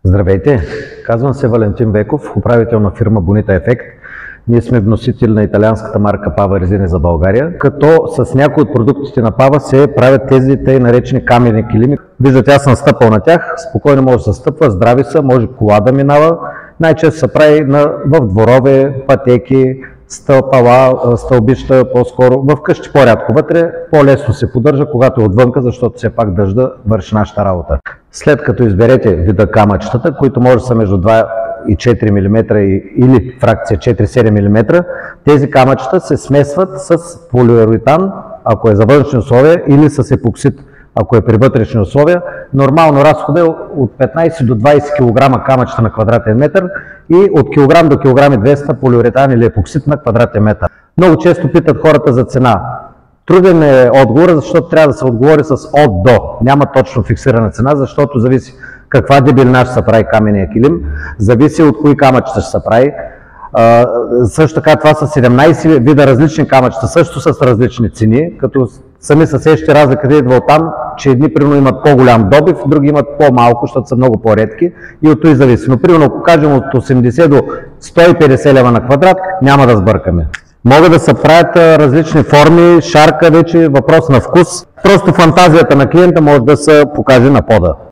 Здравейте! Казвам се Валентин Беков, управител на фирма Bonita Effect. Ние сме вносители на италианската марка Пава резини за България, като с някои от продуктите на Пава се правят тези тъй наречени каменни килими. Виждате, аз съм стъпал на тях, спокойно може да се стъпва, здрави са, може кола да минава. Най-често се прави в дворове, пътеки, стълпала, стълбища по-скоро. В къщи по-рядко вътре, по-лесно се поддържа, когато е отвънка, защото все пак дъжда върши нашата работа. След като изберете вида камъчетата, които може да са между 2 и 4 мм или фракция 4-7 мм, тези камъчета се смесват с полиуретан, ако е за външни условия, или с епоксид, ако е при вътрешни условия. Нормално разходът е от 15 до 20 кг камъчета на квадратен метър и от килограм до килограм и 200 полиуретан или епоксид на квадратен метър. Много често питат хората за цена. Труден е отговор, защото трябва да се отговори с от до. Няма точно фиксирана цена, защото зависи каква дебелина ще се прави каменния килим, зависи от кои камъчета ще се прави. Също така това са 17 вида различни камъчета, също с различни цени, като сами се сещате разликата идва от там, че едни примерно имат по-голям добив, други имат по-малко, защото са много по-редки и от това и зависи. Но примерно ако кажем от 80 до 150 лева на квадрат, няма да сбъркаме. Могат да се правят различни форми, шарка вече, въпрос на вкус. Просто фантазията на клиента може да се покаже на пода.